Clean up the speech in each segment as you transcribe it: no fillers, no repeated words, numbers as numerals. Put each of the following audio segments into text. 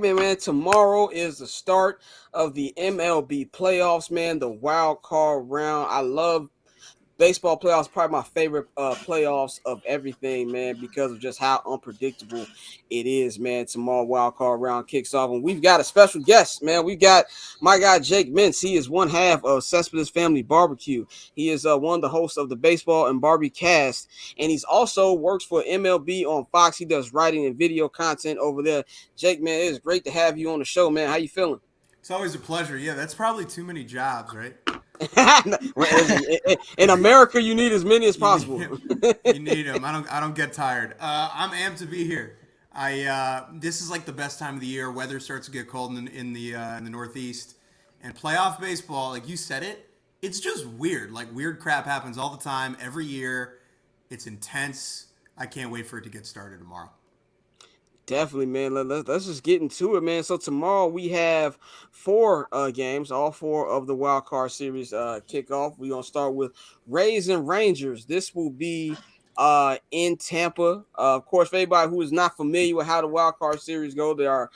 Man, tomorrow is the start of the MLB playoffs, man. The wild card round. I love baseball playoffs. Probably my favorite playoffs of everything, man, because of just how unpredictable it is, man. Tomorrow wild card round kicks off, and we've got a special guest, man. We got my guy Jake Mintz. He is one half of Cespedes Family Barbecue. He is one of the hosts of the Baseball and Bar-B-Cast, and he's also works for MLB on Fox. He does writing and video content over there. Jake, man, it is great to have you on the show, man. How you feeling? It's always a pleasure. Yeah, that's probably too many jobs, right? In America, you need as many as possible. You need them. I don't get tired. I'm amped to be here. This is like the best time of the year. Weather starts to get cold in the Northeast, and playoff baseball, like you said it, it's just weird. Like weird crap happens all the time, every year. It's intense. I can't wait for it to get started tomorrow. Definitely, man. Let's just get into it, man. So tomorrow we have four games, all four of the wild card series kick off. We're gonna start with Rays and Rangers. This will be in Tampa. Of course, for anybody who is not familiar with how the wild card series go, they are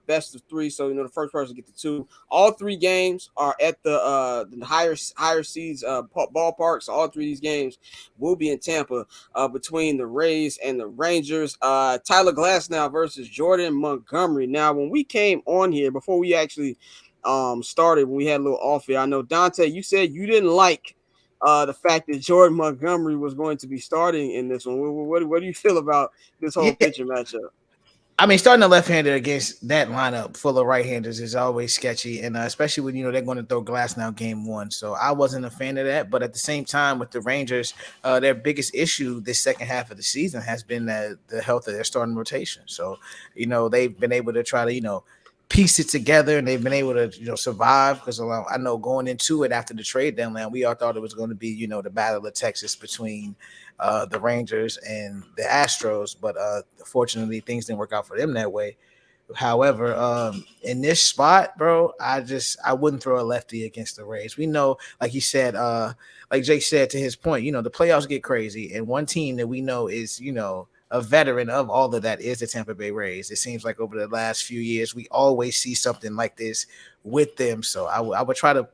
best of three. So the first person to get the two. All three games are at the higher seeds ballpark. So all three of these games will be in Tampa between the Rays and the Rangers. Tyler Glasnow versus Jordan Montgomery. Now, when we came on here before we actually started, when we had a little off here, I know Dante, you said you didn't like the fact that Jordan Montgomery was going to be starting in this one. What do you feel about this whole pitcher matchup? I mean, starting a left-hander against that lineup full of right-handers is always sketchy, and especially when they're going to throw Glasnow game one. So I wasn't a fan of that. But at the same time, with the Rangers, their biggest issue this second half of the season has been the health of their starting rotation. So they've been able to try to piece it together, and they've been able to survive, because I know going into it after the trade deadline, we all thought it was going to be the Battle of Texas between the Rangers and the Astros, but fortunately things didn't work out for them that way. However, in this spot, bro, I wouldn't throw a lefty against the Rays. We know, like you said, like Jake said, to his point, the playoffs get crazy, and one team that we know is a veteran of all of that is the Tampa Bay Rays. It seems like over the last few years, we always see something like this with them. So I would try to,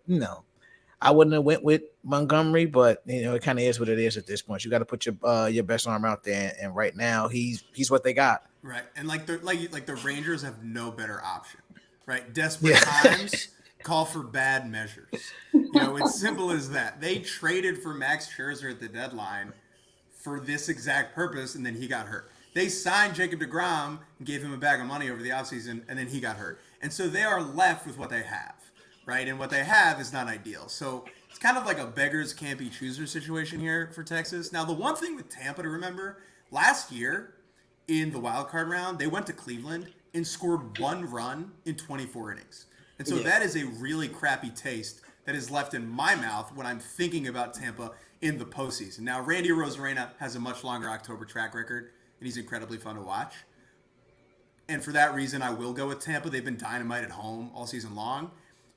I wouldn't have went with Montgomery, but it kind of is what it is at this point. You got to put your best arm out there, and right now he's what they got. Right, and like the Rangers have no better option. Right, desperate times call for bad measures. It's simple as that. They traded for Max Scherzer at the deadline for this exact purpose, and then he got hurt. They signed Jacob deGrom and gave him a bag of money over the offseason, and then he got hurt. And so they are left with what they have, right? And what they have is not ideal. So it's kind of like a beggars can't be choosers situation here for Texas. Now, the one thing with Tampa to remember, last year in the wild card round, they went to Cleveland and scored one run in 24 innings. And so that is a really crappy taste that is left in my mouth when I'm thinking about Tampa in the postseason. Now, Randy Arozarena has a much longer October track record, and he's incredibly fun to watch. And for that reason, I will go with Tampa. They've been dynamite at home all season long.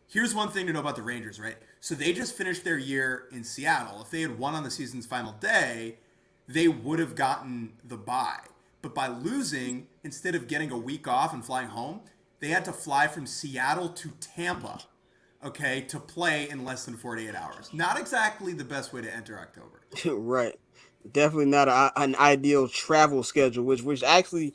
Here's one thing to know about the Rangers, right? So they just finished their year in Seattle. If they had won on the season's final day, they would have gotten the bye. But by losing, instead of getting a week off and flying home, they had to fly from Seattle to Tampa, to play in less than 48 hours. Not exactly the best way to enter October. Right. Definitely not an ideal travel schedule, which actually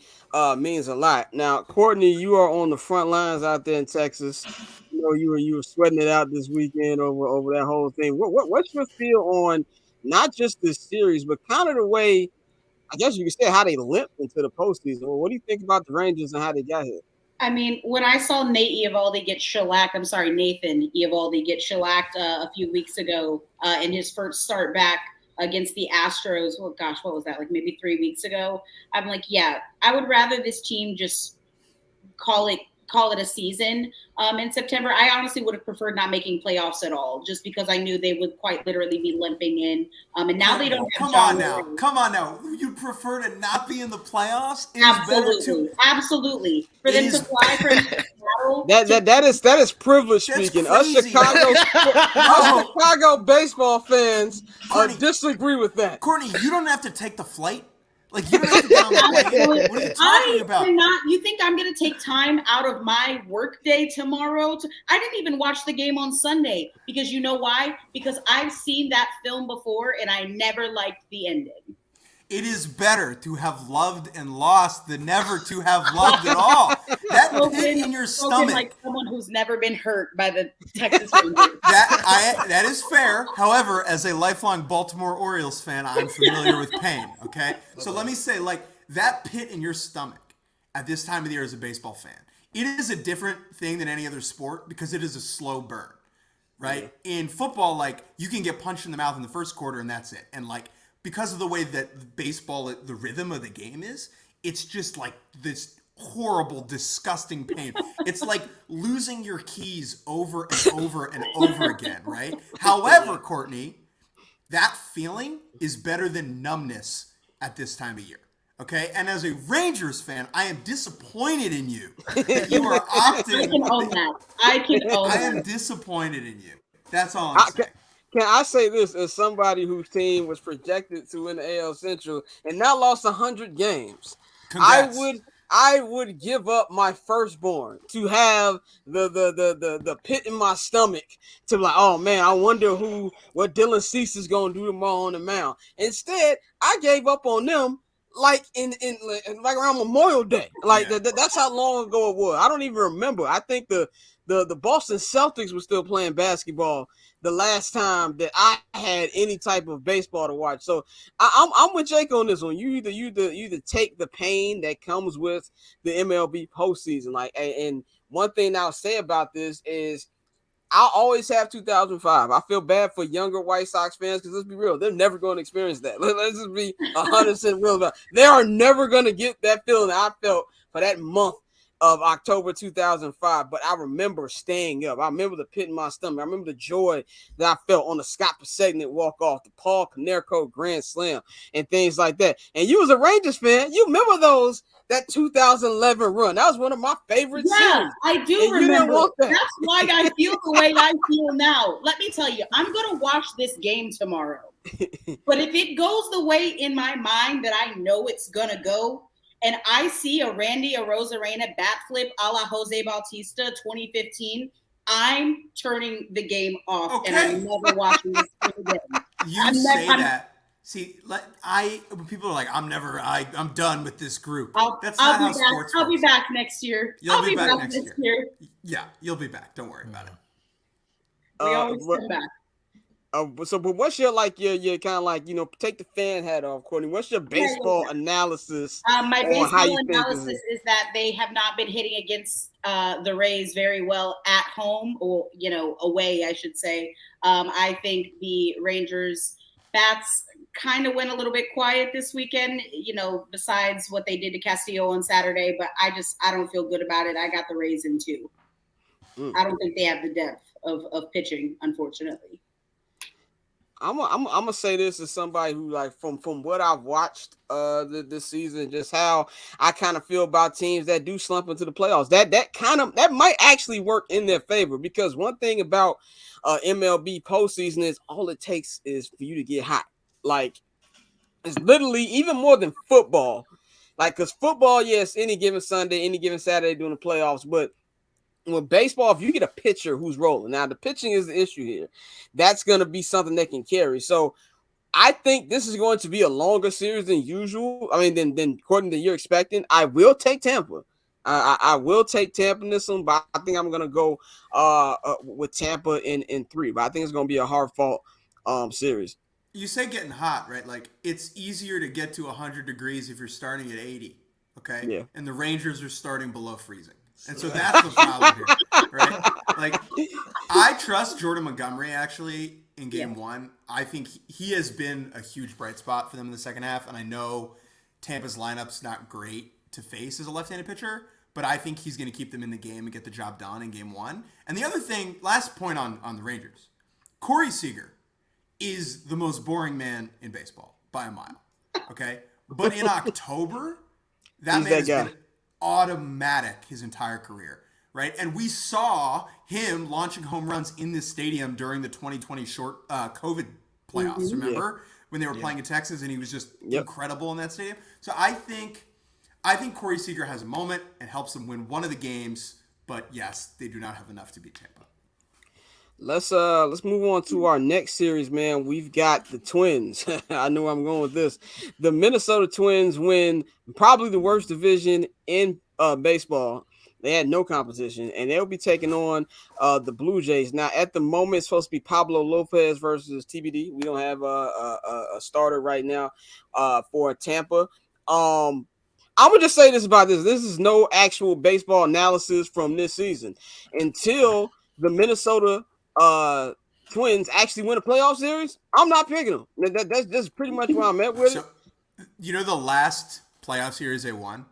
means a lot. Now, Courtney, you are on the front lines out there in Texas. You were sweating it out this weekend over that whole thing. What's your feel on not just this series, but kind of the way, I guess you could say, how they limped into the postseason? Well, what do you think about the Rangers and how they got here? I mean, when I saw Nathan Eovaldi get shellacked a few weeks ago in his first start back against the Astros, what was that, like maybe 3 weeks ago? I'm like, yeah, I would rather this team just call it a season in September. I honestly would have preferred not making playoffs at all, just because I knew they would quite literally be limping in. And now they don't have Come on now. You prefer to not be in the playoffs? Absolutely. For them to fly from Seattle. That is privilege speaking. Us Chicago baseball fans disagree with that. Courtney, you don't have to take the flight. Like, you don't have to get on the plane. What are you talking about? You think I'm going to take time out of my work day tomorrow? I didn't even watch the game on Sunday because you know why? Because I've seen that film before and I never liked the ending. It is better to have loved and lost than never to have loved at all. That pit in your stomach. Like someone who's never been hurt by the Texas Rangers. That is fair. However, as a lifelong Baltimore Orioles fan, I'm familiar with pain, okay? So let me say, like, that pit in your stomach at this time of the year as a baseball fan, it is a different thing than any other sport because it is a slow burn, right? Yeah. In football, like, you can get punched in the mouth in the first quarter and that's it. And, like, because of the way that baseball, the rhythm of the game is, it's just like this horrible, disgusting pain. It's like losing your keys over and over and over again, right? However, Courtney, that feeling is better than numbness at this time of year, okay? And as a Rangers fan, I am disappointed in you that you are opting. I can own that. I am disappointed in you. That's all I'm saying. Can I say this as somebody whose team was projected to win the AL Central and now lost 100 games? Congrats. I would give up my firstborn to have the pit in my stomach to be like, oh man, I wonder what Dylan Cease is gonna do tomorrow on the mound. Instead, I gave up on them like in like around Memorial Day. Like that's how long ago it was. I don't even remember. I think the Boston Celtics were still playing basketball the last time that I had any type of baseball to watch. So I'm with Jake on this one. You either take the pain that comes with the MLB postseason. Like, and one thing I'll say about this is I'll always have 2005. I feel bad for younger White Sox fans because let's be real, they're never going to experience that. Let's just be 100% real about it. They are never going to get that feeling that I felt for that month of October 2005, but I remember staying up. I remember the pit in my stomach. I remember the joy that I felt on the Scott Passegnet walk-off, the Paul Konerko grand slam, and things like that. And you as a Rangers fan, you remember that 2011 run. That was one of my favorite series. I do remember. That's why I feel the way I feel now. Let me tell you, I'm going to watch this game tomorrow. But if it goes the way in my mind that I know it's going to go, and I see a Randy Arozarena bat flip a la Jose Bautista 2015, I'm turning the game off and I'm never watching this game again. That. See, when people are like, I'm done with this group. That's not how sports works. I'll be back next year. You'll be back next year. Yeah, you'll be back. Don't worry about it. We always come back. But what's your your kind of like, take the fan hat off, Courtney. What's your baseball analysis? My baseball analysis is that they have not been hitting against the Rays very well at home, or away, I should say. I think the Rangers bats kind of went a little bit quiet this weekend, besides what they did to Castillo on Saturday. But I don't feel good about it. I got the Rays in 2. I don't think they have the depth of pitching, unfortunately. I'm gonna say this as somebody who, like, from what I've watched this season, just how I kind of feel about teams that do slump into the playoffs. That might actually work in their favor, because one thing about MLB postseason is all it takes is for you to get hot. Like, it's literally even more than football. Like, because football, yes, any given Sunday, any given Saturday during the playoffs, but with baseball, if you get a pitcher who's rolling, now the pitching is the issue here, that's going to be something that can carry. So I think this is going to be a longer series than usual. I mean, than according to you're expecting. I will take Tampa. I will take Tampa in this one, but I think I'm going to go with Tampa in 3. But I think it's going to be a hard-fought series. You say getting hot, right? Like, it's easier to get to 100 degrees if you're starting at 80, okay? Yeah. And the Rangers are starting below freezing. And so that's the problem here, right? Like, I trust Jordan Montgomery, actually, in Game 1. I think he has been a huge bright spot for them in the second half, and I know Tampa's lineup's not great to face as a left-handed pitcher, but I think he's going to keep them in the game and get the job done in Game 1. And the other thing, last point on the Rangers, Corey Seager is the most boring man in baseball by a mile, okay? But in October, that man has been automatic his entire career, right? And we saw him launching home runs in this stadium during the 2020 short COVID playoffs, remember? when they were playing in Texas, and he was just Yep. incredible in that stadium. So I think Corey Seager has a moment and helps them win one of the games. But yes, they do not have enough to beat Tampa. Let's move on to our next series, man. We've got the Twins. I know where I'm going with this. The Minnesota Twins win probably the worst division in baseball. They had no competition, and they'll be taking on the Blue Jays. Now, at the moment, it's supposed to be Pablo Lopez versus TBD. We don't have a starter right now for Tampa. I would just say this about this. This is no actual baseball analysis from this season until the Minnesota uh Twins actually win a playoff series. I'm not picking them. That's pretty much where I'm at with it. So, you know, the last playoff series they won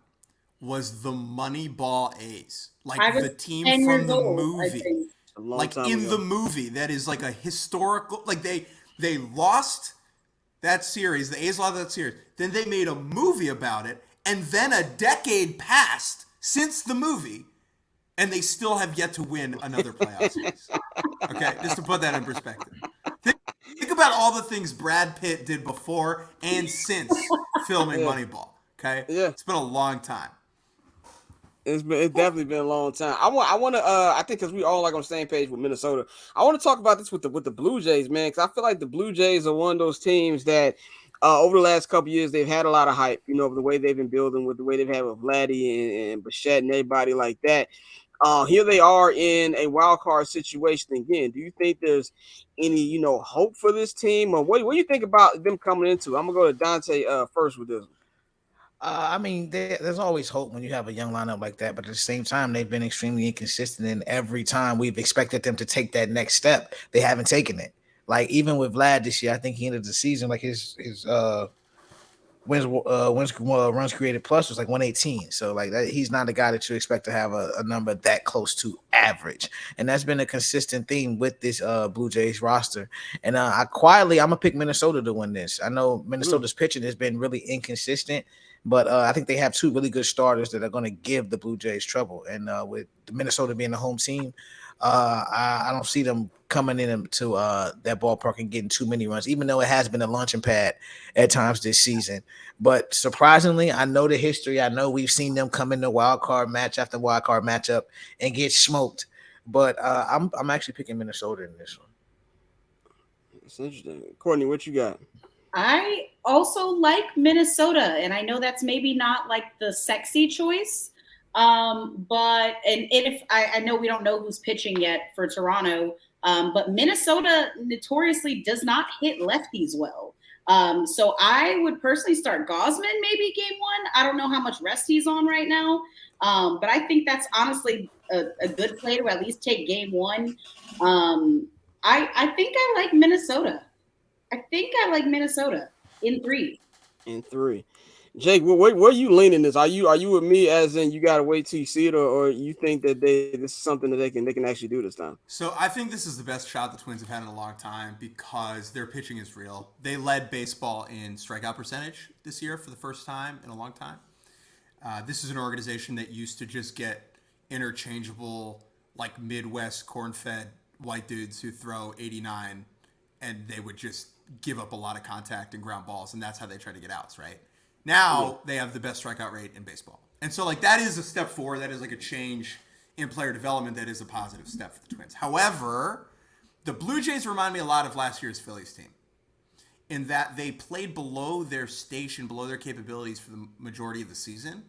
was the Moneyball A's, like I was the team 10 from years the old, I movie, think. A long like time in ago. the movie. That is like a historical. Like they lost that series. The A's lost that series. Then they made a movie about it, and then a decade passed since the movie, and they still have yet to win another playoff series. Okay, just to put that in perspective. Think about all the things Brad Pitt did before and since filming Yeah, Moneyball. Okay, yeah. it's been a long time. It's definitely been a long time. I want to I think because we all like on the same page with Minnesota. I want to talk about this with the Blue Jays, man, because I feel like the Blue Jays are one of those teams that over the last couple years they've had a lot of hype. You know, the way they've been building, with the way they've had with Vladdy and Bichette and everybody like that. Here they are in a wild card situation again. Do you think there's any hope for this team, or what do you think about them coming into? I'm gonna go to Dante first with this. I mean, there's always hope when you have a young lineup like that, but at the same time, they've been extremely inconsistent. And every time we've expected them to take that next step, they haven't taken it. Like even with Vlad this year, I think he ended the season like his runs created plus was like 118. So like that, he's not a guy that you expect to have a number that close to average. And that's been a consistent theme with this Blue Jays roster. And I'm gonna pick Minnesota to win this. I know Mm, Minnesota's pitching has been really inconsistent, but I think they have two really good starters that are going to give the Blue Jays trouble. And with Minnesota being the home team, I don't see them coming into that ballpark and getting too many runs, even though it has been a launching pad at times this season. But surprisingly, I know the history. I know we've seen them come in the wild card match after wild card matchup and get smoked. But I'm actually picking Minnesota in this one. it's interesting. Courtney, what you got? I also like Minnesota, and I know that's maybe not like the sexy choice. But and if I know we don't know who's pitching yet for Toronto, but Minnesota notoriously does not hit lefties well. So I would personally start Gosman maybe game one. I don't know how much rest he's on right now, but I think that's honestly a good play to at least take game one. I think I like Minnesota. I think I like Minnesota in three. In three. Jake, where you leaning this? Are you with me as in you gotta wait till you see it, or you think that this is something that they can actually do this time? So I think this is the best shot the Twins have had in a long time because their pitching is real. They led baseball in strikeout percentage this year for the first time in a long time. This is an organization that used to just get interchangeable, like Midwest corn-fed white dudes who throw 89, and they would just give up a lot of contact and ground balls, and that's how they try to get outs, right? Yeah. Now they have the best strikeout rate in baseball. And so, like, that is a step forward. That is like a change in player development that is a positive step for the Twins. However, the Blue Jays remind me a lot of last year's Phillies team in that they played below their station, below their capabilities for the majority of the season.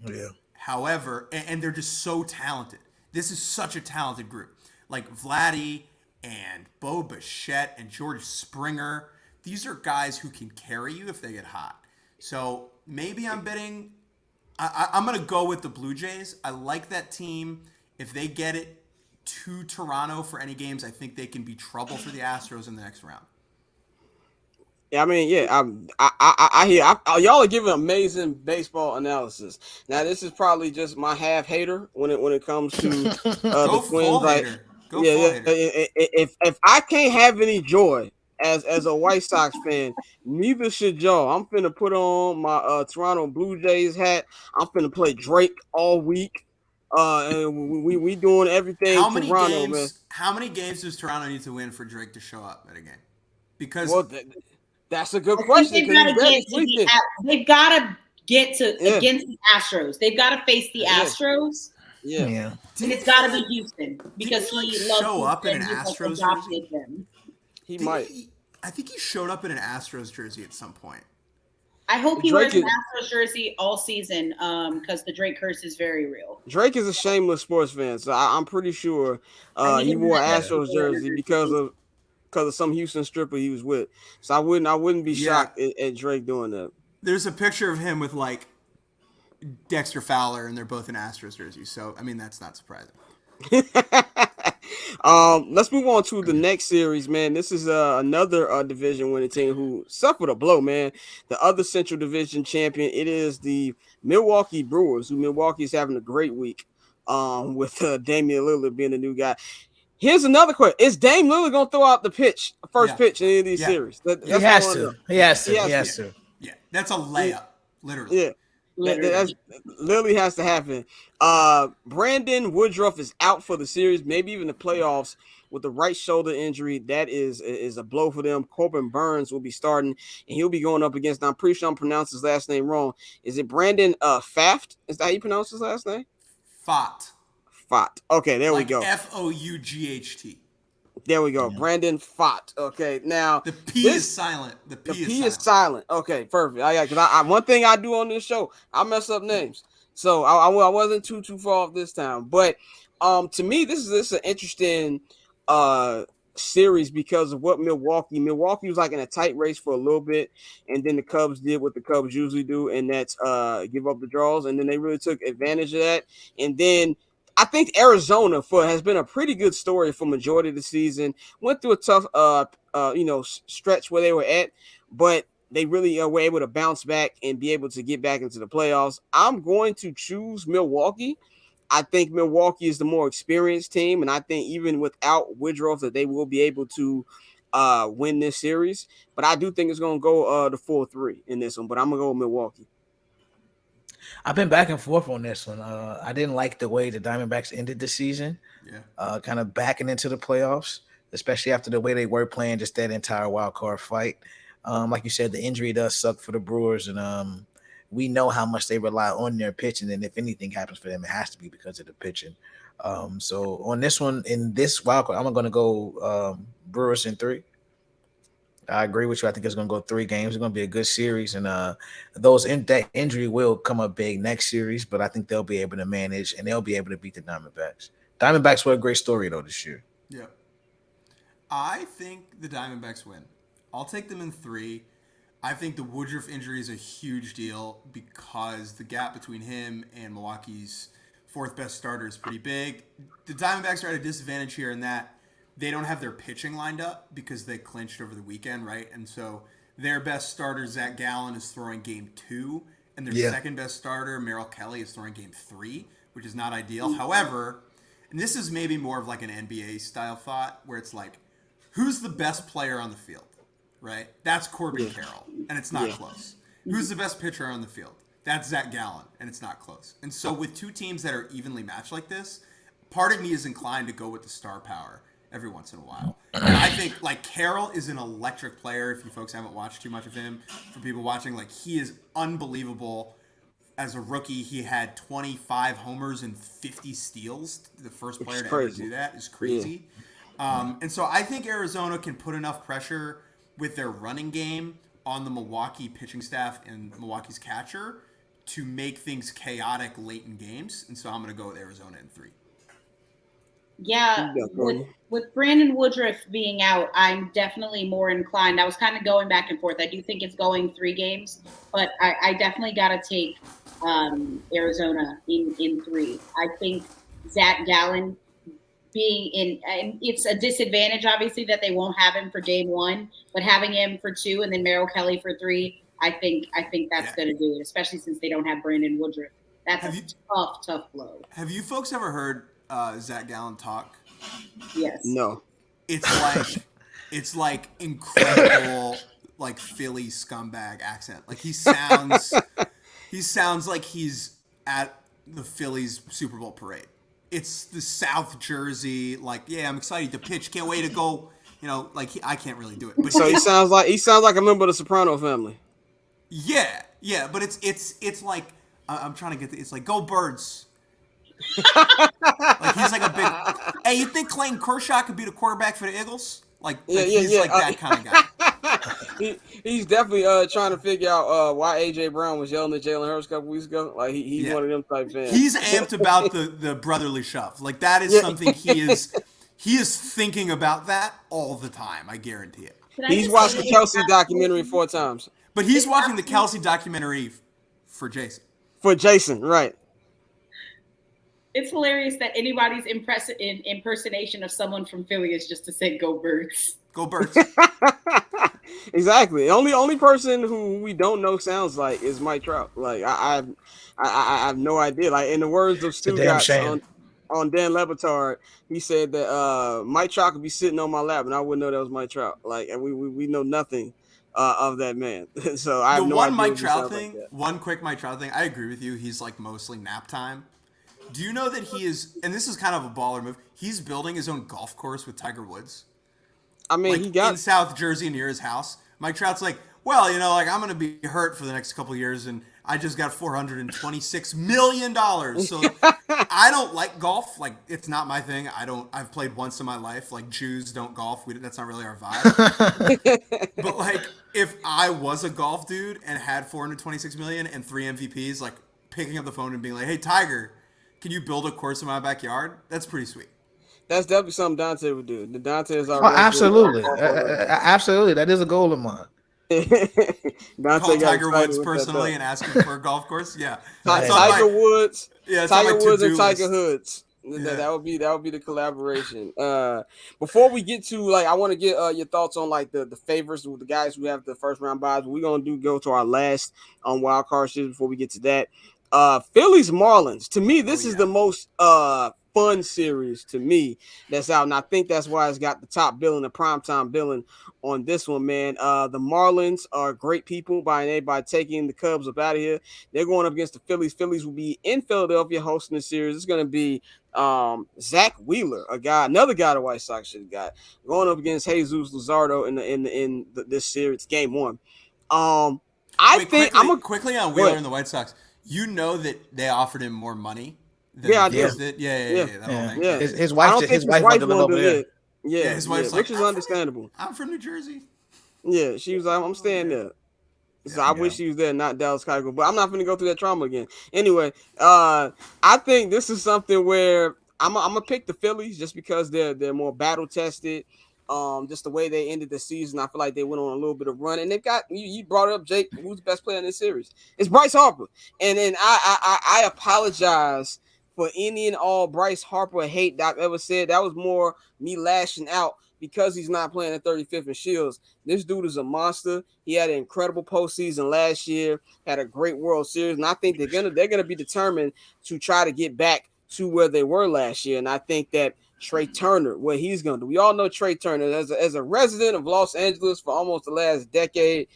Yeah. However, and they're just so talented. This is such a talented group. Like Vladdy and Bo Bichette and George Springer. These are guys who can carry you if they get hot. So maybe I'm betting. I'm going to go with the Blue Jays. I like that team. If they get it to Toronto for any games, I think they can be trouble for the Astros in the next round. Yeah, I mean, yeah, I hear y'all are giving amazing baseball analysis. Now, this is probably just my half hater when it comes to Go the Twins. full Like, hater. Go yeah, full yeah, hater. if I can't have any joy as a White Sox fan, neither should y'all. I'm finna put on my Toronto Blue Jays hat. I'm finna play Drake all week. And we doing everything Toronto, man. How many games does Toronto need to win for Drake to show up at a game? Because Well, That's a good I think question they've because got he's to very get to sleeping. they've got to get to Yeah, against the Astros. They've got to face the yeah, Astros, yeah. Yeah. and it's Didn't got he to be like? Houston Didn't because he like he loves show up in an Houston. He's like Astros jersey? adopted them. He Didn't might. he? I think he showed up in an Astros jersey at some point. I hope he Drake wears an is Astros jersey all season, because the Drake curse is very real. Drake is a shameless sports fan, so I'm pretty sure I need he him in wore that an Yeah. Justin Astros jersey Verlander jersey. because of some Houston stripper he was with. So I wouldn't be Yeah, shocked at Drake doing that. there's a picture of him with like Dexter Fowler, and they're both in Astros jerseys. So I mean, that's not surprising. Let's move on to the next series, man. This is another division winning team who suffered a blow, man. The other Central Division champion. It is the Milwaukee Brewers, who Milwaukee is having a great week. With Damian Lillard being the new guy. Here's another question: is Dame Lillard gonna throw out the first Yeah, pitch in any of these yeah, series? He That's what I has want to to. know. He has He to. He has to. yeah, has to. yeah. That's a He- layup, literally. yeah. That's Literally. literally has to happen. Brandon Woodruff is out for the series, maybe even the playoffs with the right shoulder injury. That is a blow for them. Corbin Burns will be starting, and he'll be going up against. I'm pretty sure I'm pronouncing his last name wrong. Is it Brandon Faft? Is that how you pronounce his last name? Fought Fott. Okay, there we like go. Fought. There we go. Yeah. Brandon Fott. Okay, now The P is this silent. the P is silent. Okay, perfect. Because I one thing I do on this show, I mess up names. So I wasn't too far off this time. But to me, this is an interesting uh series because of what Milwaukee was like in a tight race for a little bit, and then the Cubs did what the Cubs usually do, and that's give up the draws, and then they really took advantage of that. And then I think Arizona has been a pretty good story for majority of the season. Went through a tough stretch where they were at, but they really were able to bounce back and be able to get back into the playoffs. I'm going to choose Milwaukee. I think Milwaukee is the more experienced team, and I think even without Woodruff that they will be able to win this series. But I do think it's going to go the 4-3 in this one. But I'm gonna go with Milwaukee. I've been back and forth on this one. I didn't like the way the Diamondbacks ended the season, Yeah. kind of backing into the playoffs, especially after the way they were playing just that entire wild card fight. Like you said, the injury does suck for the Brewers, and we know how much they rely on their pitching. And if anything happens for them, it has to be because of the pitching. So on this one, in this wild card, I'm going to go Brewers in 3. I agree with you. I think it's going to go 3 games. It's going to be a good series, and that injury will come up big next series. But I think they'll be able to manage, and they'll be able to beat the Diamondbacks. Diamondbacks were a great story though this year. Yeah. I think the Diamondbacks win. I'll take them in 3. I think the Woodruff injury is a huge deal because the gap between him and Milwaukee's 4th best starter is pretty big. The Diamondbacks are at a disadvantage here in that they don't have their pitching lined up because they clinched over the weekend, right? And so their best starter, Zach Gallen, is throwing game 2, and their second best starter, Merrill Kelly, is throwing game 3, which is not ideal. However, and this is maybe more of like an NBA style thought where it's like, who's the best player on the field, right? That's Corbin Carroll, and it's not close. Who's the best pitcher on the field? That's Zach Gallen, and it's not close. And so with 2 teams that are evenly matched like this, part of me is inclined to go with the star power every once in a while. And I think like Carroll is an electric player. If you folks haven't watched too much of him, for people watching, like he is unbelievable. As a rookie, he had 25 homers and 50 steals. The first player to ever do that is crazy. And so I think Arizona can put enough pressure with their running game on the Milwaukee pitching staff and Milwaukee's catcher to make things chaotic late in games. And so I'm going to go with Arizona in 3. Yeah, with Brandon Woodruff being out, I'm definitely more inclined. I was kind of going back and forth. I do think it's going 3 games, but I definitely got to take Arizona in 3. I think Zach Gallen being in, and it's a disadvantage, obviously, that they won't have him for game 1, but having him for 2 and then Merrill Kelly for 3, I think that's going to do it, especially since they don't have Brandon Woodruff. That's tough blow. Have you folks ever heard Zach Gallen talk? Yes. No. It's like incredible, like Philly scumbag accent. Like he sounds like he's at the Phillies Super Bowl parade. It's the South Jersey, like, yeah, I'm excited to pitch. Can't wait to go Like I can't really do it. But So he sounds like a member of the Soprano family. yeah. But it's like I'm trying to get. It's like go Birds. Like he's like a big. Hey, you think Clayton Kershaw could be the quarterback for the Eagles? Like he's like that kind of guy. He's definitely trying to figure out why AJ Brown was yelling at Jalen Hurts a couple weeks ago. Like he's one of them type fans. He's amped about the brotherly shove. Like that is something he is thinking about that all the time. I guarantee it. He's watched the Kelsey documentary 4 times. But he's watching the Kelsey documentary for Jason. For Jason, right. It's hilarious that anybody's impersonation of someone from Philly is just to say "Go Birds." Go Birds. Exactly. The only person who we don't know sounds like is Mike Trout. Like I have no idea. Like in the words of Stu Got on Dan Lebatard, he said that Mike Trout could be sitting on my lap and I wouldn't know that was Mike Trout. Like, and we know nothing of that man. So I have no idea. Mike Trout thing, one quick Mike Trout thing. I agree with you. He's like mostly nap time. Do you know that he is? And this is kind of a baller move. He's building his own golf course with Tiger Woods. I mean, like he got in South Jersey near his house. Mike Trout's like, well, like I'm going to be hurt for the next couple of years, and I just got $426 million. So I don't like golf. Like it's not my thing. I've played once in my life. Like Jews don't golf. That's not really our vibe. But like if I was a golf dude and had $426 million and 3 MVPs, like picking up the phone and being like, hey Tiger, can you build a course in my backyard? That's pretty sweet. That's definitely something Dante would do. The Dante is our absolutely. Absolutely. That is a goal of mine. Call Tiger Woods personally and ask him for a golf course. Yeah. Tiger Woods. Yeah, Tiger Woods and Tiger Hoods. Yeah. That would be the collaboration. Before we get to I want to get your thoughts on like the favorites with the guys who have the first round buys. We're gonna go to our last on wild card series before we get to that. Phillies Marlins. To me, this is the most fun series to me that's out, and I think that's why it's got the top billing, the primetime billing on this one, man. The Marlins are great people by taking the Cubs up out of here. They're going up against the Phillies. Phillies will be in Philadelphia hosting the series. It's going to be Zach Wheeler, another guy the White Sox should have got, going up against Jesus Luzardo in this series, game 1. Quickly on Wheeler and the White Sox. You know that they offered him more money. I did. Yeah. His wife wanted to live over there. Yeah, his wife's which is understandable. I'm from New Jersey. Yeah, she was like, I'm staying there. So I wish she was there, not Dallas Cowboys. But I'm not going to go through that trauma again. Anyway, I think this is something where I'm gonna pick the Phillies just because they're more battle tested. Just the way they ended the season, I feel like they went on a little bit of run, and they've got you brought up Jake, who's the best player in this series? It's Bryce Harper, and then I apologize for any and all Bryce Harper hate that I've ever said. That was more me lashing out because he's not playing at 35th and Shields. This dude is a monster. He had an incredible postseason last year, had a great World Series, and I think they're gonna be determined to try to get back to where they were last year. And I think that Trey Turner, what he's gonna do. We all know Trey Turner as a resident of Los Angeles for almost the last decade.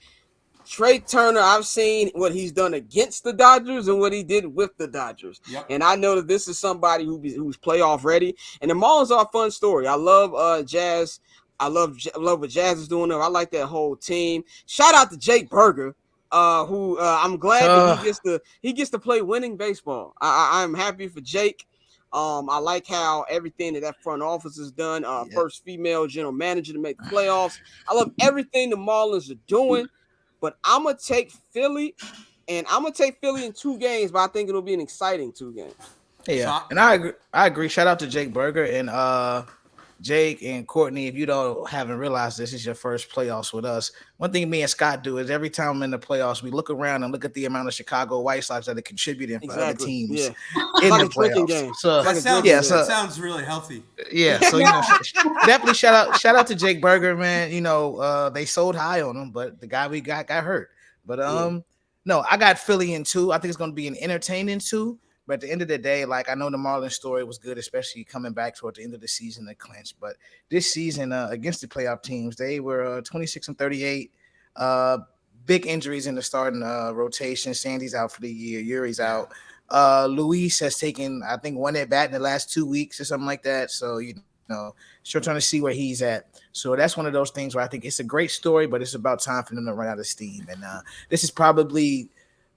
Trey Turner, I've seen what he's done against the Dodgers and what he did with the Dodgers. Yep. And I know that this is somebody who's playoff ready. And the Marlins are a fun story. I love Jazz. I love what Jazz is doing there. I like that whole team. Shout out to Jake Berger, who I'm glad that he gets to play winning baseball. I'm happy for Jake. I like how everything that front office has done. First female general manager to make the playoffs. I love everything the Marlins are doing. But I'm going to take Philly, and I'm going to take Philly in 2 games, but I think it'll be an exciting 2 games. Yeah, and I agree. Shout out to Jake Berger and Jake and Courtney. If you haven't realized this is your first playoffs with us, one thing me and Scott do is every time I'm in the playoffs, we look around and look at the amount of Chicago White Sox that are contributing for other teams in the playoffs. So that sounds really healthy. Yeah, so definitely shout out to Jake Berger, man. They sold high on him, but the guy we got hurt. But no, I got Philly in 2. I think it's going to be an entertaining 2. But at the end of the day, I know the Marlins story was good, especially coming back toward the end of the season to clinch. But this season against the playoff teams, they were 26-38. Big injuries in the starting rotation. Sandy's out for the year. Yuri's out. Luis has taken, I think, 1 at bat in the last 2 weeks or something like that. So, still trying to see where he's at. So that's one of those things where I think it's a great story, but it's about time for them to run out of steam. And this is probably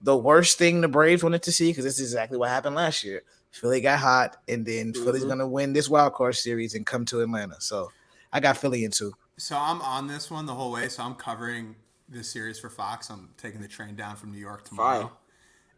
the worst thing the Braves wanted to see, because this is exactly what happened last year. Philly got hot, and then Philly's going to win this wild card series and come to Atlanta. So I got Philly in 2. So I'm on this one the whole way. So I'm covering this series for Fox. I'm taking the train down from New York tomorrow. Fire.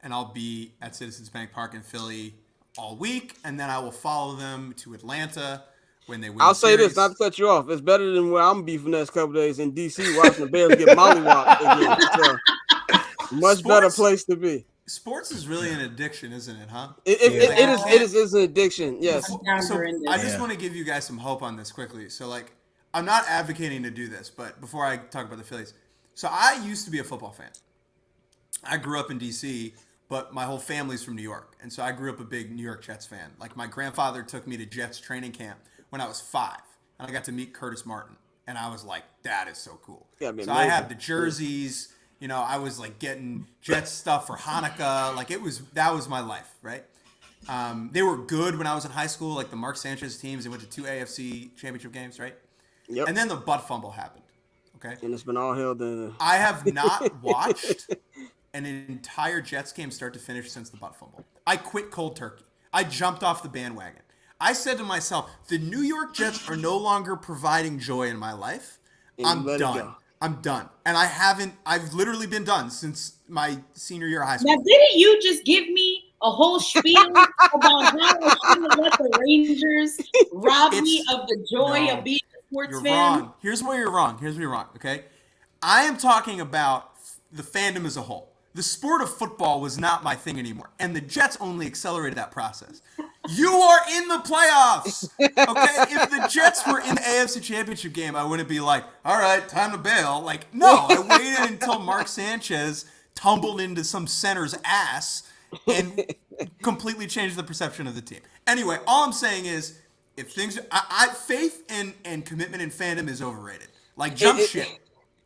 And I'll be at Citizens Bank Park in Philly all week. And then I will follow them to Atlanta when they win I'll the say series. this, not to cut you off. It's better than where I'm be for the next couple days in D.C. watching the Bears get mollywopped again. So, much better place to be. Sports is really an addiction, isn't it, huh? It is an addiction, yes. So I just want to give you guys some hope on this quickly. So, like, I'm not advocating to do this, but before I talk about the Phillies. So I used to be a football fan. I grew up in D.C., but my whole family's from New York. And so I grew up a big New York Jets fan. Like, my grandfather took me to Jets training camp when I was 5. And I got to meet Curtis Martin. And I was like, that is so cool. So amazing. I had the jerseys. You know, I was like getting Jets stuff for Hanukkah. Like, that was my life, right? They were good when I was in high school, like the Mark Sanchez teams. They went to 2 AFC championship games, right? Yep. And then the butt fumble happened. Okay. And it's been all held in. I have not watched an entire Jets game start to finish since the butt fumble. I quit cold turkey. I jumped off the bandwagon. I said to myself, the New York Jets are no longer providing joy in my life. I'm done. I'm done. And I've literally been done since my senior year of high school. Now, didn't you just give me a whole spiel about how I shouldn't let the Rangers rob me of the joy of being a sports fan? Wrong. Here's where you're wrong. Okay? I am talking about the fandom as a whole. The sport of football was not my thing anymore. And the Jets only accelerated that process. You are in the playoffs. Okay? If the Jets were in the AFC Championship game, I wouldn't be like, all right, time to bail. Like, no, I waited until Mark Sanchez tumbled into some center's ass and completely changed the perception of the team. Anyway, all I'm saying is, if things faith and commitment and fandom is overrated. Like, jump ship.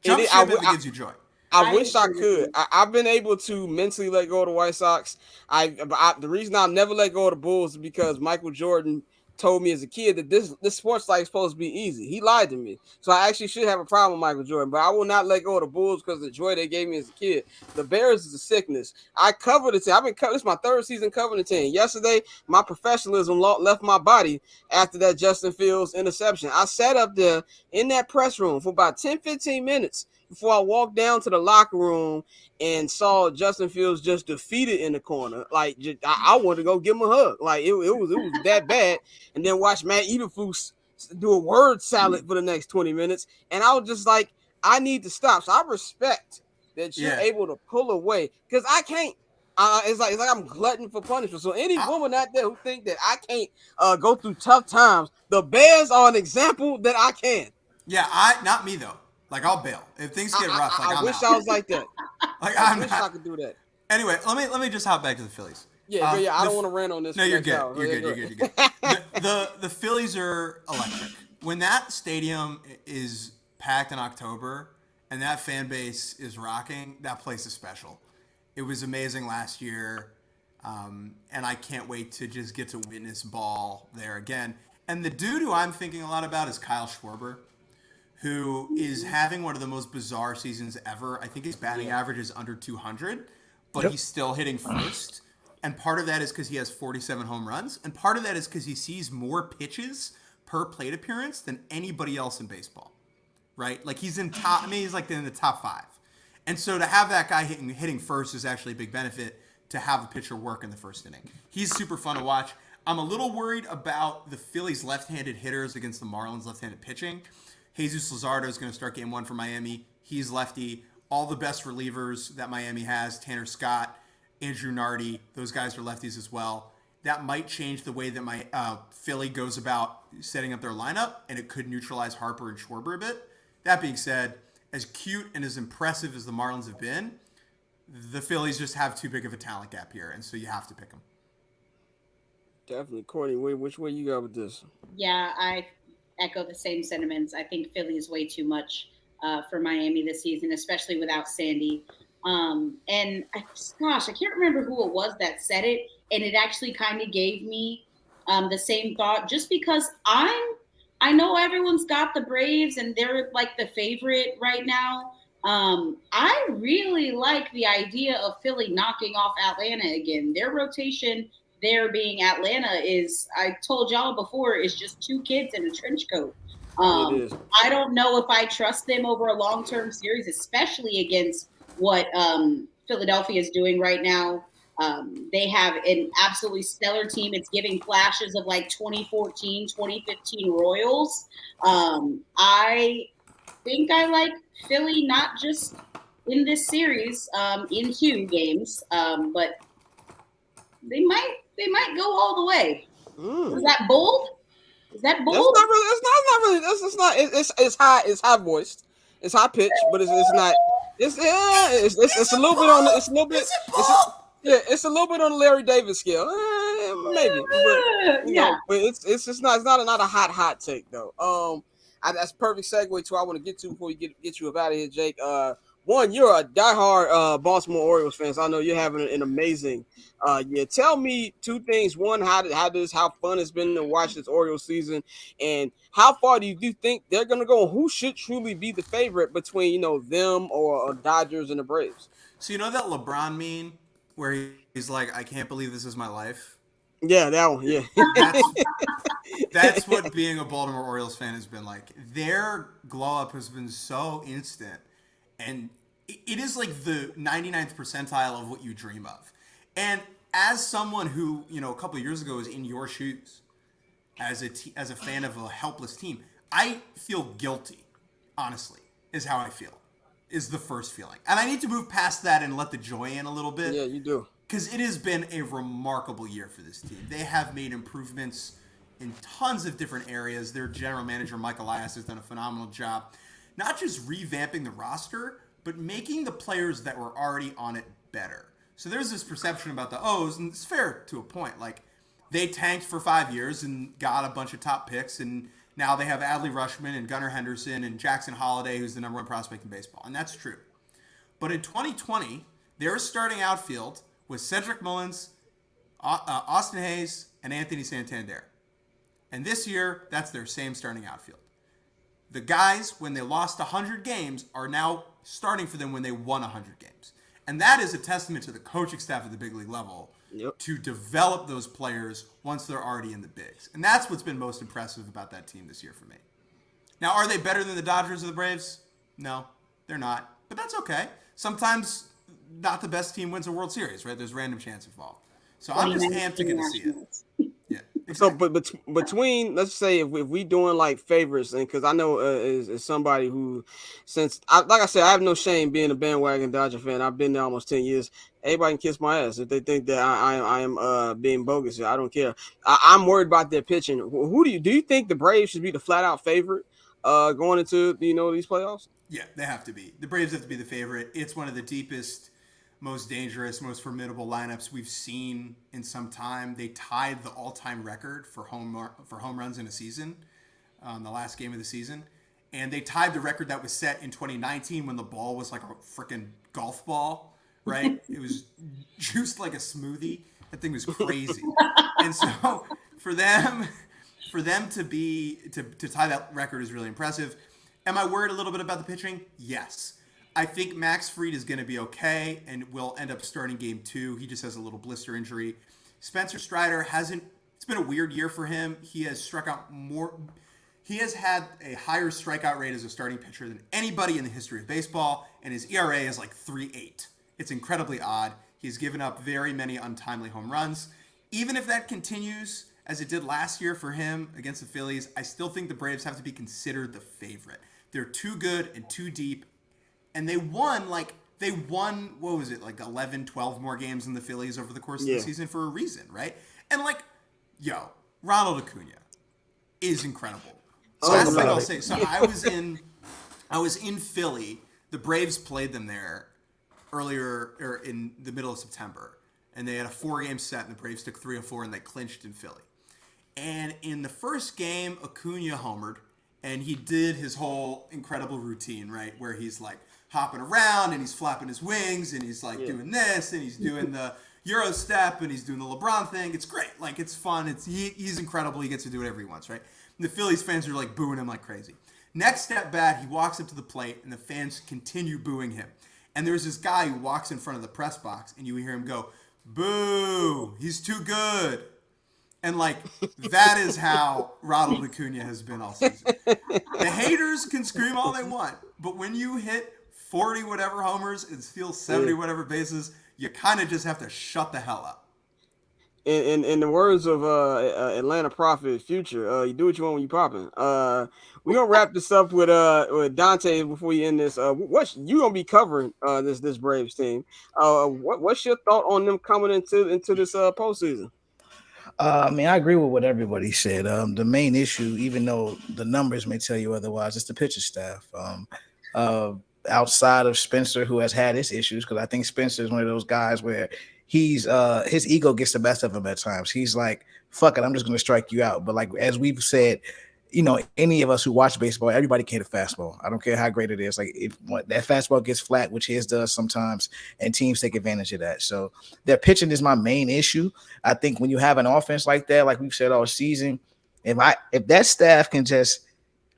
Jump ship if it gives you joy. I wish I could. I've been able to mentally let go of the White Sox. The reason I've never let go of the Bulls is because Michael Jordan told me as a kid that this sports life is supposed to be easy. He lied to me. So I actually should have a problem with Michael Jordan, but I will not let go of the Bulls because of the joy they gave me as a kid. The Bears is a sickness. I covered the team. This is my 3rd season covering the team. Yesterday, my professionalism left my body after that Justin Fields interception. I sat up there in that press room for about 10-15 minutes before I walked down to the locker room and saw Justin Fields just defeated in the corner. Like, I wanted to go give him a hug. Like, it was that bad. And then watch Matt Eberflus do a word salad for the next 20 minutes. And I was just like, I need to stop. So I respect that you're able to pull away, because I can't. It's like I'm glutton for punishment. So any woman out there who think that I can't go through tough times, the Bears are an example that I can. Yeah, not me though. Like, I'll bail if things get rough. Like, I wish I was like that. Like, I wish I could do that. Anyway, let me just hop back to the Phillies. Yeah, I don't want to rant on this. No, you're good. You're good. The Phillies are electric. When that stadium is packed in October and that fan base is rocking, that place is special. It was amazing last year, and I can't wait to just get to witness ball there again. And the dude who I'm thinking a lot about is Kyle Schwarber, who is having one of the most bizarre seasons ever. I think his batting average is under 200, but he's still hitting first. And part of that is because he has 47 home runs. And part of that is because he sees more pitches per plate appearance than anybody else in baseball, right? Like, he's in like in the top 5. And so to have that guy hitting first is actually a big benefit to have a pitcher work in the first inning. He's super fun to watch. I'm a little worried about the Phillies' left-handed hitters against the Marlins' left-handed pitching. Jesus Luzardo is going to start game 1 for Miami. He's lefty. All the best relievers that Miami has, Tanner Scott, Andrew Nardi, those guys are lefties as well. That might change the way that my Philly goes about setting up their lineup, and it could neutralize Harper and Schwarber a bit. That being said, as cute and as impressive as the Marlins have been, the Phillies just have too big of a talent gap here, and so you have to pick them. Definitely. Courtney, which way you got with this? Yeah, I echo the same sentiments. I think Philly is way too much for Miami this season, especially without Sandy. And I can't remember who it was that said it, and it actually kind of gave me the same thought, just because I'm I know everyone's got the Braves and they're like the favorite right now. I really like the idea of Philly knocking off Atlanta again. Their rotation there being Atlanta is, I told y'all before, is just two kids in a trench coat. It Um, is. I don't know if I trust them over a long term series, especially against what Philadelphia is doing right now. They have an absolutely stellar team. It's giving flashes of like 2014, 2015 Royals. I think I like Philly not just in this series, in 2 games, but they might go all the way. Is that bold? Is that That's bold? not really. It's not really. It's not. It's high. It's high voiced. It's high pitched, but it's not. It's yeah. It's a little bit on. It's a little bit. Is it It's a, Paul? yeah. It's a little bit on the Larry Davis scale, maybe. But Yeah. but it's just not. It's not a hot take though. That's perfect segue to what I want to get to before we get you up out of here, Jake. One, you're a diehard Baltimore Orioles fan. So I know you're having an amazing yeah. Tell me 2 things. One, how fun it's been to watch this Orioles season, and how far do you think they're gonna go? And who should truly be the favorite between them or Dodgers and the Braves? So you know that LeBron meme where he's like, "I can't believe this is my life." Yeah, that one. Yeah. That's that's what being a Baltimore Orioles fan has been like. Their glow up has been so instant, and it is like the 99th percentile of what you dream of. And as someone who a couple of years ago was in your shoes, as a fan of a helpless team, I feel guilty. Honestly, is how I feel. Is the first feeling, and I need to move past that and let the joy in a little bit. Yeah, you do. Because it has been a remarkable year for this team. They have made improvements in tons of different areas. Their general manager, Mike Elias, has done a phenomenal job, not just revamping the roster, but making the players that were already on it better. So there's this perception about the O's, and it's fair to a point. Like, they tanked for 5 years and got a bunch of top picks, and now they have Adley Rutschman and Gunnar Henderson and Jackson Holliday, who's the number one prospect in baseball. And that's true. But in 2020, their starting outfield was Cedric Mullins, Austin Hayes, and Anthony Santander. And this year, that's their same starting outfield. The guys, when they lost 100 games, are now starting for them when they won 100 games. And that is a testament to the coaching staff at the big league level to develop those players once they're already in the bigs. And that's what's been most impressive about that team this year for me. Now, are they better than the Dodgers or the Braves? No, they're not. But that's okay. Sometimes not the best team wins a World Series, right? There's random chance involved. So I'm just amped to get to see it. Yeah. Exactly. So, but between, let's say, if we doing like favorites, and because I know is somebody who, like I said, I have no shame being a bandwagon Dodger fan. I've been there almost 10 years. Everybody can kiss my ass if they think that I am being bogus. I don't care. I'm worried about their pitching. Who do you think the Braves should be the flat out favorite going into these playoffs? Yeah, they have to be. The Braves have to be the favorite. It's one of the deepest, most dangerous, most formidable lineups we've seen in some time. They tied the all-time record for home runs in a season, the last game of the season, and they tied the record that was set in 2019 when the ball was like a freaking golf ball, right? It was juiced like a smoothie. That thing was crazy, and so for them to tie that record is really impressive. Am I worried a little bit about the pitching? Yes. I think Max Fried is going to be okay and will end up starting game 2. He just has a little blister injury. Spencer Strider it's been a weird year for him. He has struck out more. He has had a higher strikeout rate as a starting pitcher than anybody in the history of baseball, and his ERA is like 3.8. It's incredibly odd. He's given up very many untimely home runs. Even if that continues, as it did last year for him against the Phillies, I still think the Braves have to be considered the favorite. They're too good and too deep. And they won, what was it, like 11, 12 more games than the Phillies over the course of the season for a reason, right? And Ronald Acuna is incredible. Last thing I'll say, so I was in Philly. The Braves played them there earlier, or in the middle of September. And they had a 4-game set, and the Braves took 3 of 4, and they clinched in Philly. And in the first game, Acuna homered. And he did his whole incredible routine, right? Where he's like hopping around and he's flapping his wings and he's like doing this and he's doing the Euro step and he's doing the LeBron thing. It's great. Like, it's fun. He's incredible. He gets to do whatever he wants, right? And the Phillies fans are like booing him like crazy. Next step bat, he walks up to the plate and the fans continue booing him. And there's this guy who walks in front of the press box and you hear him go, "Boo, he's too good." And like, that is how Ronald Acuna has been all season. The haters can scream all they want, but when you hit 40 whatever homers and steal 70 whatever bases, you kind of just have to shut the hell up. In the words of Atlanta Prophet Future, you do what you want when you popping. We're gonna wrap this up with Dante before you end this. What you gonna be covering this Braves team? What's your thought on them coming into this postseason? I mean, I agree with what everybody said. The main issue, even though the numbers may tell you otherwise, is the pitching staff. Outside of Spencer, who has had his issues, because I think Spencer is one of those guys where he's his ego gets the best of him at times. He's like, "Fuck it, I'm just going to strike you out." But like as we've said, any of us who watch baseball, everybody can hit a fastball. I don't care how great it is. Like if that fastball gets flat, which his does sometimes, and teams take advantage of that. So their pitching is my main issue. I think when you have an offense like that, like we've said all season, if that staff can just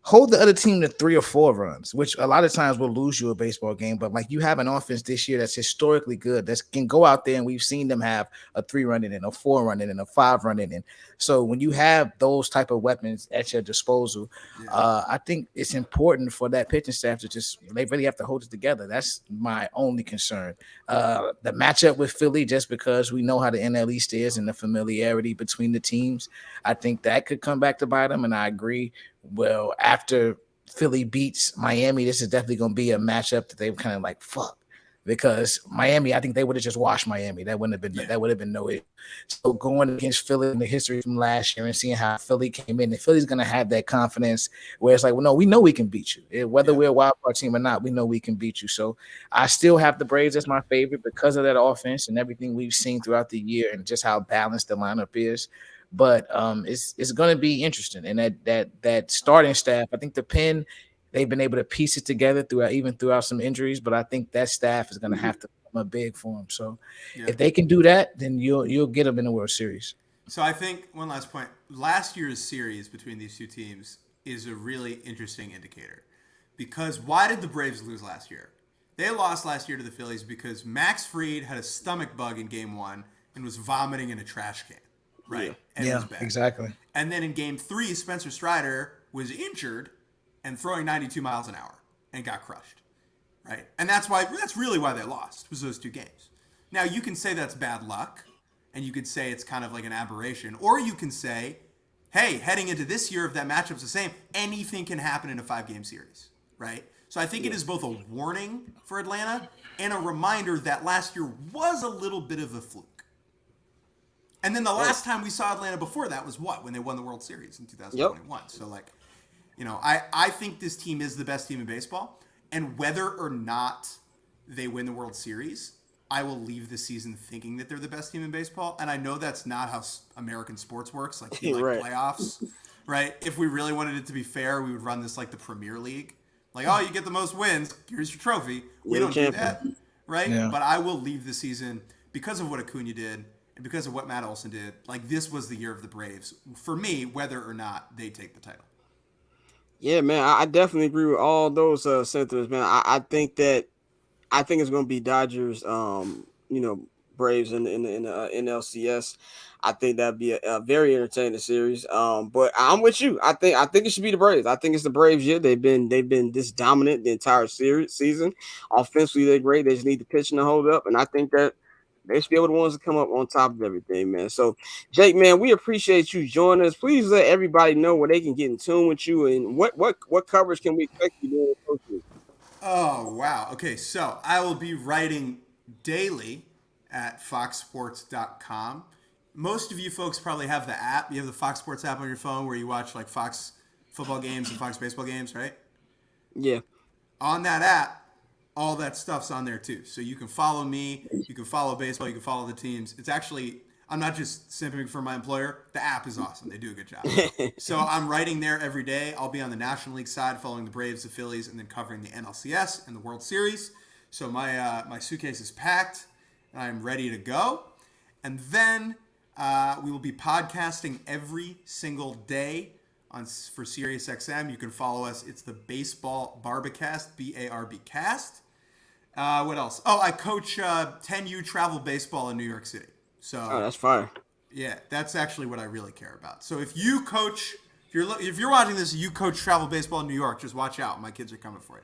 hold the other team to 3 or 4 runs, which a lot of times will lose you a baseball game. But like you have an offense this year that's historically good, that can go out there, and we've seen them have a 3-run inning, a 4-run inning, a 5-run inning. So when you have those type of weapons at your disposal, I think it's important for that pitching staff to they really have to hold it together. That's my only concern. The matchup with Philly, just because we know how the NL East is and the familiarity between the teams, I think that could come back to bite them. And I agree. Well, after Philly beats Miami, this is definitely going to be a matchup that they're kind of like, fuck, because Miami, I think they would have just washed Miami. That would have been no issue. So going against Philly in the history from last year and seeing how Philly came in, and Philly's going to have that confidence where it's like, well, no, we know we can beat you. Whether we're a wild card team or not, we know we can beat you. So I still have the Braves as my favorite because of that offense and everything we've seen throughout the year and just how balanced the lineup is. But it's going to be interesting, and that starting staff, I think the pen, they've been able to piece it together throughout some injuries, but I think that staff is going to have to come up big for them. So if they can do that, then you'll get them in the World Series. So I think one last point: last year's series between these two teams is a really interesting indicator, because why did the Braves lose last year? They lost last year to the Phillies because Max Fried had a stomach bug in Game 1 and was vomiting in a trash can. Right. And yeah, exactly. And then in Game 3, Spencer Strider was injured and throwing 92 miles an hour and got crushed. Right. And that's really why they lost, was those 2 games. Now, you can say that's bad luck, and you could say it's kind of like an aberration, or you can say, hey, heading into this year, if that matchup's the same, anything can happen in a 5-game series. Right. So I think it is both a warning for Atlanta and a reminder that last year was a little bit of a fluke. And then the last time we saw Atlanta before that was when they won the World Series in 2021. Yep. So, like, I think this team is the best team in baseball. And whether or not they win the World Series, I will leave the season thinking that they're the best team in baseball. And I know that's not how American sports works. Like, playoffs, right? If we really wanted it to be fair, we would run this like the Premier League. Like, oh, you get the most wins. Here's your trophy. We don't do that, right? Yeah. But I will leave the season because of what Acuna did. And because of what Matt Olson did, like, this was the year of the Braves for me, whether or not they take the title. Yeah, man, I definitely agree with all those sentiments, man. I think it's going to be Dodgers, Braves in the NLCS. I think that'd be a very entertaining series. But I'm with you. I think it should be the Braves. I think it's the Braves year. They've been this dominant the entire season. Offensively, they're great. They just need the pitching to hold up, and I think that they should be able to ones to come up on top of everything, man. So, Jake, man, we appreciate you joining us. Please let everybody know where they can get in tune with you and what coverage can we expect you doing in the Oh, wow. Okay, so I will be writing daily at foxsports.com. Most of you folks probably have the app. You have the Fox Sports app on your phone where you watch like Fox football games and Fox baseball games, right? Yeah. On that app, all that stuff's on there too. So you can follow me, you can follow baseball, you can follow the teams. It's actually, I'm not just simping for my employer. The app is awesome. They do a good job. So I'm writing there every day. I'll be on the National League side, following the Braves, the Phillies, and then covering the NLCS and the World Series. So my suitcase is packed and I'm ready to go. And then we will be podcasting every single day for SiriusXM. You can follow us. It's the Baseball Bar-B-Cast, B-A-R-B cast. What else? Oh, I coach 10U travel baseball in New York City. Oh, So that's fire. yeah, that's actually what I really care about. So if you're watching this, you coach travel baseball in New York, just watch out. My kids are coming for you.